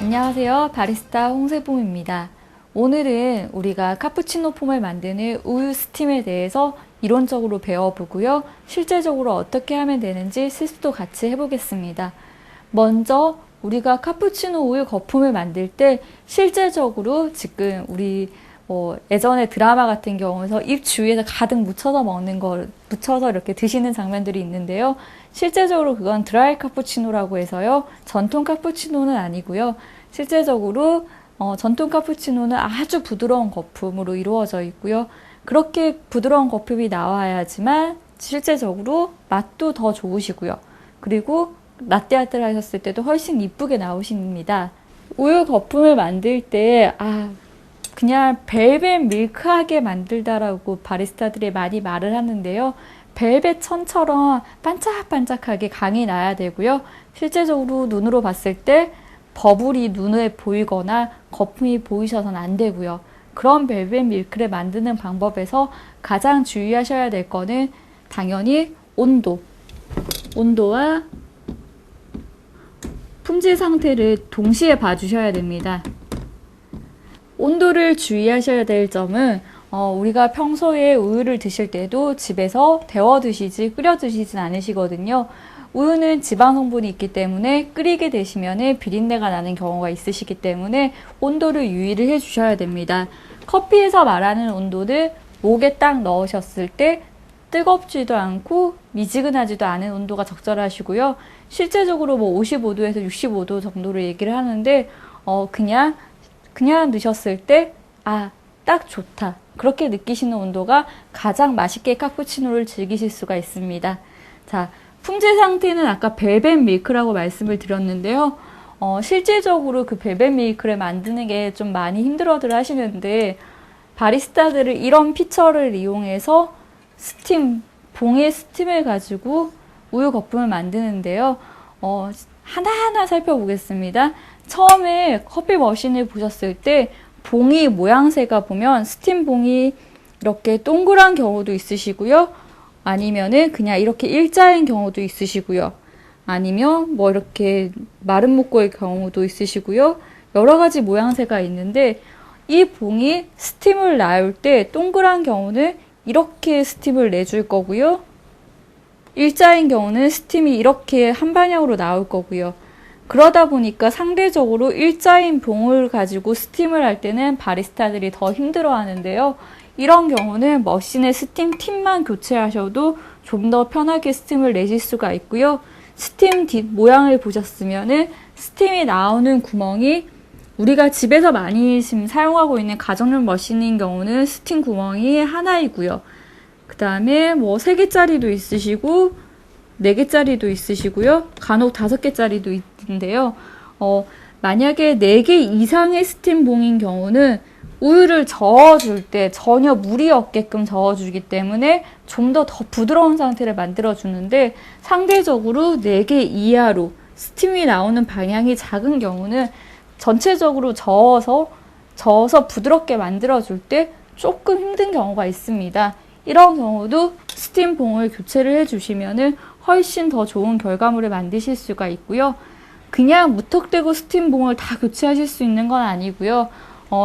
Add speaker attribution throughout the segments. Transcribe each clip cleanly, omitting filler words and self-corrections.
Speaker 1: 안녕하세요. 바리스타 홍세봄입니다. 오늘은 우리가 카푸치노 폼을 만드는 우유 스팀에 대해서 이론적으로 배워보고요. 실제적으로 어떻게 하면 되는지 실습도 같이 해보겠습니다. 먼저 우리가 카푸치노 우유 거품을 만들 때 실제적으로 지금 우리 예전에 드라마 같은 경우에서 입 주위에서 가득 묻혀서 먹는 걸 묻혀서 이렇게 드시는 장면들이 있는데요. 실제적으로 그건 드라이 카푸치노라고 해서요. 전통 카푸치노는 아니고요. 실제적으로 전통 카푸치노는 아주 부드러운 거품으로 이루어져 있고요. 그렇게 부드러운 거품이 나와야지만 실제적으로 맛도 더 좋으시고요. 그리고 라떼아트를 하셨을 때도 훨씬 이쁘게 나오십니다. 우유 거품을 만들 때 그냥 벨벳 밀크하게 만들다라고 바리스타들이 많이 말을 하는데요. 벨벳 천처럼 반짝반짝하게 강이 나야 되고요. 실제적으로 눈으로 봤을 때 버블이 눈에 보이거나 거품이 보이셔서는 안 되고요. 그런 벨벳 밀크를 만드는 방법에서 가장 주의하셔야 될 거는 당연히 온도와 품질 상태를 동시에 봐주셔야 됩니다. 온도를 주의하셔야 될 점은 우리가 평소에 우유를 드실 때도 집에서 데워 드시지 끓여 드시진 않으시거든요. 우유는 지방 성분이 있기 때문에 끓이게 되시면 비린내가 나는 경우가 있으시기 때문에 온도를 유의를 해 주셔야 됩니다. 커피에서 말하는 온도는 목에 딱 넣으셨을 때 뜨겁지도 않고 미지근하지도 않은 온도가 적절하시고요. 실제적으로 55도에서 65도 정도로 얘기를 하는데 그냥 넣으셨을 때 딱 좋다. 그렇게 느끼시는 온도가 가장 맛있게 카푸치노를 즐기실 수가 있습니다. 자, 품질 상태는 아까 벨벳 밀크라고 말씀을 드렸는데요. 실제적으로 그 벨벳 밀크를 만드는 게 좀 많이 힘들어들 하시는데 바리스타들을 이런 피처를 이용해서 봉의 스팀을 가지고 우유 거품을 만드는데요. 하나하나 살펴보겠습니다. 처음에 커피 머신을 보셨을 때 봉이 모양새가 보면 스팀 봉이 이렇게 동그란 경우도 있으시고요. 아니면은 그냥 이렇게 일자인 경우도 있으시고요. 아니면 이렇게 마른 목골 경우도 있으시고요. 여러 가지 모양새가 있는데 이 봉이 스팀을 나올 때 동그란 경우는 이렇게 스팀을 내줄 거고요. 일자인 경우는 스팀이 이렇게 한 방향으로 나올 거고요. 그러다 보니까 상대적으로 일자인 봉을 가지고 스팀을 할 때는 바리스타들이 더 힘들어 하는데요. 이런 경우는 머신의 스팀 팁만 교체하셔도 좀 더 편하게 스팀을 내실 수가 있고요. 스팀 뒷 모양을 보셨으면은 스팀이 나오는 구멍이 우리가 집에서 많이 지금 사용하고 있는 가정용 머신인 경우는 스팀 구멍이 하나이고요. 그 다음에 3개짜리도 있으시고 4개짜리도 있으시고요. 간혹 5개짜리도 있는데요. 만약에 4개 이상의 스팀 봉인 경우는 우유를 저어줄 때 전혀 물이 없게끔 저어주기 때문에 좀 더 부드러운 상태를 만들어주는데 상대적으로 4개 이하로 스팀이 나오는 방향이 작은 경우는 전체적으로 저어서 부드럽게 만들어줄 때 조금 힘든 경우가 있습니다. 이런 경우도 스팀 봉을 교체를 해주시면 훨씬 더 좋은 결과물을 만드실 수가 있고요. 그냥 무턱대고 스팀 봉을 다 교체하실 수 있는 건 아니고요.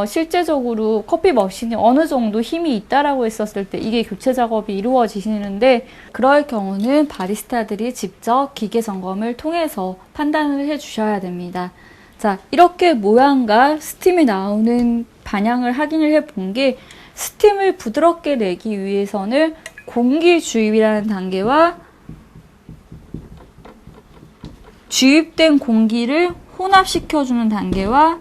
Speaker 1: 실제적으로 커피 머신이 어느 정도 힘이 있다라고 했었을 때 이게 교체 작업이 이루어지시는데 그럴 경우는 바리스타들이 직접 기계 점검을 통해서 판단을 해주셔야 됩니다. 자, 이렇게 모양과 스팀이 나오는 방향을 확인을 해본 게 스팀을 부드럽게 내기 위해서는 공기 주입이라는 단계와 주입된 공기를 혼합시켜주는 단계와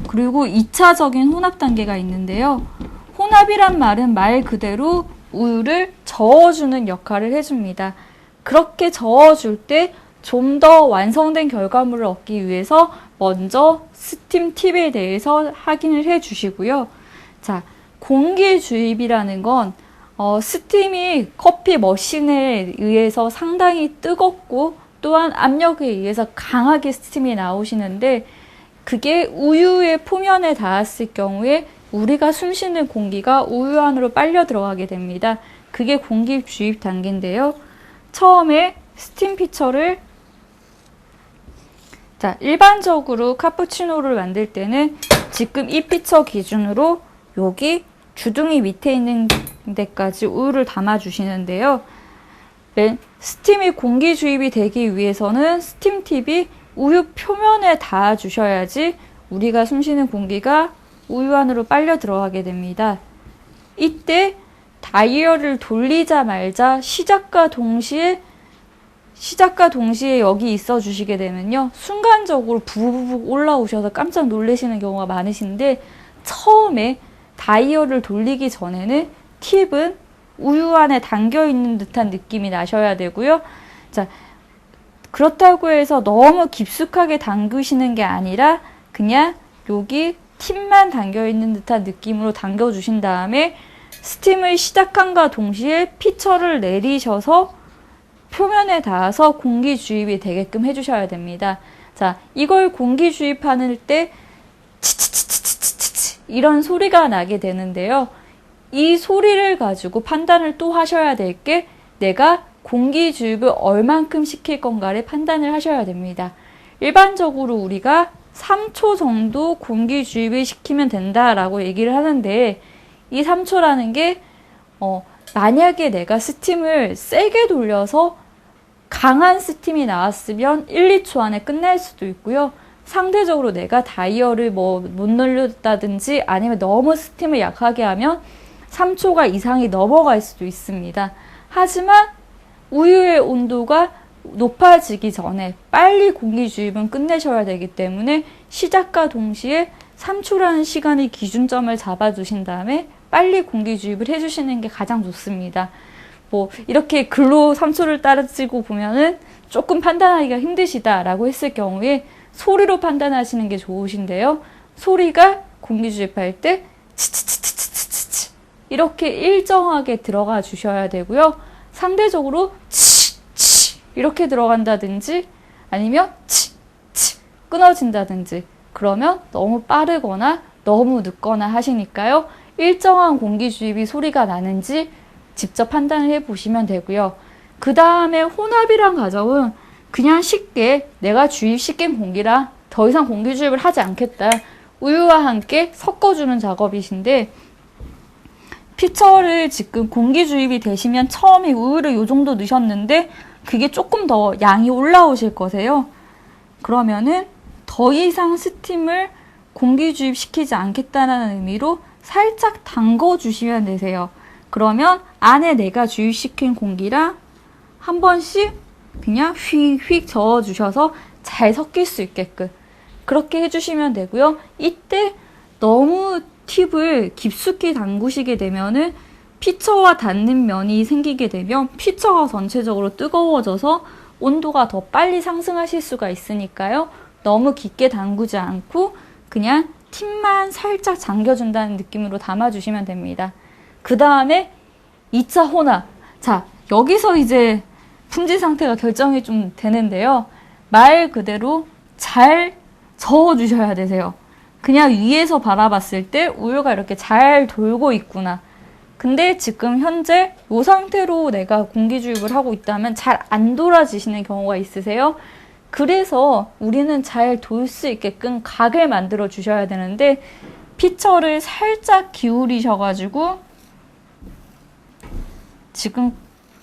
Speaker 1: 그리고 2차적인 혼합 단계가 있는데요. 혼합이란 말은 말 그대로 우유를 저어주는 역할을 해줍니다. 그렇게 저어줄 때 좀 더 완성된 결과물을 얻기 위해서 먼저 스팀 팁에 대해서 확인을 해주시고요. 자, 공기 주입이라는 건 스팀이 커피 머신에 의해서 상당히 뜨겁고 또한 압력에 의해서 강하게 스팀이 나오시는데 그게 우유의 표면에 닿았을 경우에 우리가 숨쉬는 공기가 우유 안으로 빨려 들어가게 됩니다. 그게 공기 주입 단계인데요. 처음에 스팀 피처를 자, 일반적으로 카푸치노를 만들 때는 지금 이 피처 기준으로 여기 주둥이 밑에 있는 데까지 우유를 담아 주시는데요. 스팀이 공기 주입이 되기 위해서는 스팀팁이 우유 표면에 닿아 주셔야지 우리가 숨쉬는 공기가 우유 안으로 빨려 들어가게 됩니다. 이때 다이얼을 돌리자 말자 시작과 동시에 여기 있어 주시게 되면요. 순간적으로 부부부 올라오셔서 깜짝 놀라시는 경우가 많으신데, 처음에 다이얼을 돌리기 전에는 팁은 우유 안에 담겨 있는 듯한 느낌이 나셔야 되고요. 자, 그렇다고 해서 너무 깊숙하게 담그시는 게 아니라 그냥 여기 팁만 담겨 있는 듯한 느낌으로 담겨 주신 다음에 스팀을 시작함과 동시에 피처를 내리셔서 표면에 닿아서 공기 주입이 되게끔 해주셔야 됩니다. 자, 이걸 공기 주입하는 때 치치치치치치치 이런 소리가 나게 되는데요. 이 소리를 가지고 판단을 또 하셔야 될 게 내가 공기 주입을 얼만큼 시킬 건가를 판단을 하셔야 됩니다. 일반적으로 우리가 3초 정도 공기 주입을 시키면 된다라고 얘기를 하는데, 이 3초라는 게 만약에 내가 스팀을 세게 돌려서 강한 스팀이 나왔으면 1, 2초 안에 끝날 수도 있고요. 상대적으로 내가 다이얼을 못 늘렸다든지 아니면 너무 스팀을 약하게 하면 3초가 이상이 넘어갈 수도 있습니다. 하지만 우유의 온도가 높아지기 전에 빨리 공기 주입은 끝내셔야 되기 때문에 시작과 동시에 3초라는 시간의 기준점을 잡아주신 다음에 빨리 공기 주입을 해주시는 게 가장 좋습니다. 이렇게 글로 3초를 따지고 보면은 조금 판단하기가 힘드시다라고 했을 경우에 소리로 판단하시는 게 좋으신데요. 소리가 공기 주입할 때 치치치치치치치 이렇게 일정하게 들어가 주셔야 되고요. 상대적으로 치치 이렇게 들어간다든지 아니면 치치 끊어진다든지 그러면 너무 빠르거나 너무 늦거나 하시니까요. 일정한 공기 주입이 소리가 나는지 직접 판단을 해보시면 되고요. 그 다음에 혼합이란 과정은 그냥 쉽게 내가 주입시킨 공기랑 더 이상 공기 주입을 하지 않겠다. 우유와 함께 섞어주는 작업이신데, 피처를 지금 공기 주입이 되시면 처음에 우유를 이 정도 넣으셨는데 그게 조금 더 양이 올라오실 거세요. 그러면은 더 이상 스팀을 공기 주입시키지 않겠다는 의미로 살짝 담궈 주시면 되세요. 그러면 안에 내가 주입시킨 공기랑 한 번씩 그냥 휙휙 저어 주셔서 잘 섞일 수 있게끔 그렇게 해주시면 되고요. 이때 너무 팁을 깊숙이 담그시게 되면은 피처와 닿는 면이 생기게 되면 피처가 전체적으로 뜨거워져서 온도가 더 빨리 상승하실 수가 있으니까요. 너무 깊게 담그지 않고 그냥 팁만 살짝 잠겨준다는 느낌으로 담아주시면 됩니다. 그 다음에 2차 혼합. 자, 여기서 이제 품질 상태가 결정이 좀 되는데요. 말 그대로 잘 저어주셔야 되세요. 그냥 위에서 바라봤을 때 우유가 이렇게 잘 돌고 있구나. 근데 지금 현재 이 상태로 내가 공기 주입을 하고 있다면 잘 안 돌아지시는 경우가 있으세요. 그래서 우리는 잘 돌 수 있게끔 각을 만들어 주셔야 되는데, 피처를 살짝 기울이셔가지고 지금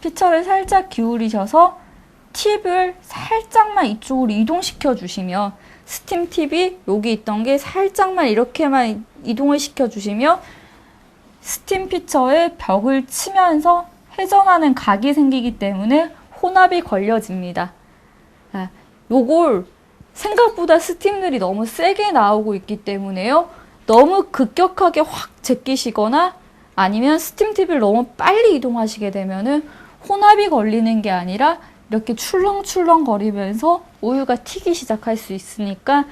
Speaker 1: 피처를 살짝 기울이셔서 팁을 살짝만 이쪽으로 이동시켜 주시면, 스팀 팁이 여기 있던 게 살짝만 이렇게만 이동을 시켜 주시면 스팀 피처에 벽을 치면서 회전하는 각이 생기기 때문에 혼합이 걸려집니다. 요걸 생각보다 스팀들이 너무 세게 나오고 있기 때문에요. 너무 급격하게 확 제끼시거나 아니면 스팀 팁을 너무 빨리 이동하시게 되면은 혼합이 걸리는 게 아니라 이렇게 출렁출렁 거리면서 우유가 튀기 시작할 수 있으니까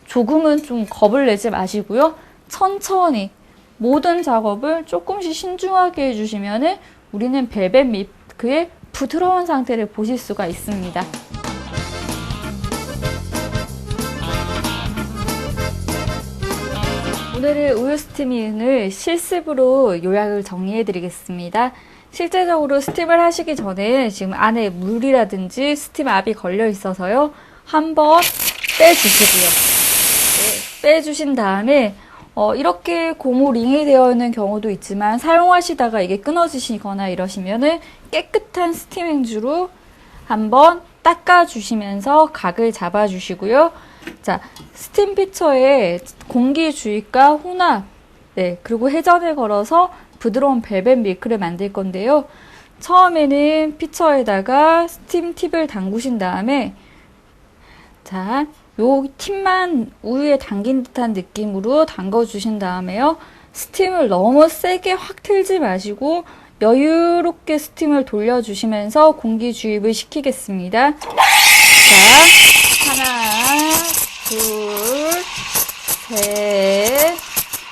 Speaker 1: 조금은 좀 겁을 내지 마시고요. 천천히 모든 작업을 조금씩 신중하게 해주시면 우리는 벨벳 밀크의 부드러운 상태를 보실 수가 있습니다. 오늘의 우유 스티밍을 실습으로 요약을 정리해 드리겠습니다. 실제적으로 스팀을 하시기 전에 지금 안에 물이라든지 스팀 압이 걸려 있어서요. 한번 빼주시고요. 네, 빼주신 다음에 이렇게 고무링이 되어 있는 경우도 있지만 사용하시다가 이게 끊어지시거나 이러시면은 깨끗한 스팀 행주로 한번 닦아주시면서 각을 잡아주시고요. 자, 스팀 피처에 공기 주입과 혼합, 네, 그리고 회전을 걸어서 부드러운 벨벳 밀크를 만들 건데요. 처음에는 피처에다가 스팀 팁을 담그신 다음에 자, 요 팁만 우유에 담긴 듯한 느낌으로 담궈주신 다음에요. 스팀을 너무 세게 확 틀지 마시고 여유롭게 스팀을 돌려주시면서 공기 주입을 시키겠습니다. 자, 하나, 둘, 셋.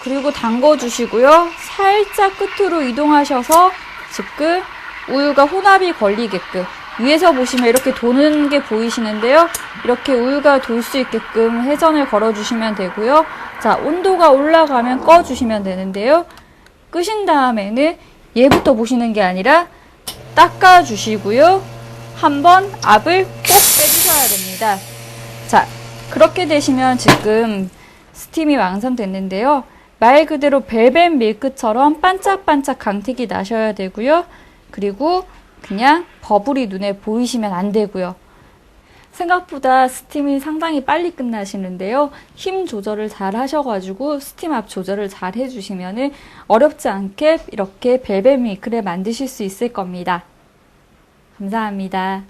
Speaker 1: 그리고 담궈주시고요. 살짝 끝으로 이동하셔서 지금 우유가 혼합이 걸리게끔 위에서 보시면 이렇게 도는 게 보이시는데요. 이렇게 우유가 돌 수 있게끔 회전을 걸어주시면 되고요. 자, 온도가 올라가면 꺼주시면 되는데요. 끄신 다음에는 얘부터 보시는 게 아니라 닦아주시고요. 한번 압을 꼭 빼주셔야 됩니다. 자, 그렇게 되시면 지금 스팀이 완성됐는데요. 말 그대로 벨벳 밀크처럼 반짝반짝 강택이 나셔야 되고요. 그리고 그냥 버블이 눈에 보이시면 안 되고요. 생각보다 스팀이 상당히 빨리 끝나시는데요. 힘 조절을 잘 하셔가지고 스팀 압 조절을 잘 해주시면 어렵지 않게 이렇게 벨벳 밀크를 만드실 수 있을 겁니다. 감사합니다.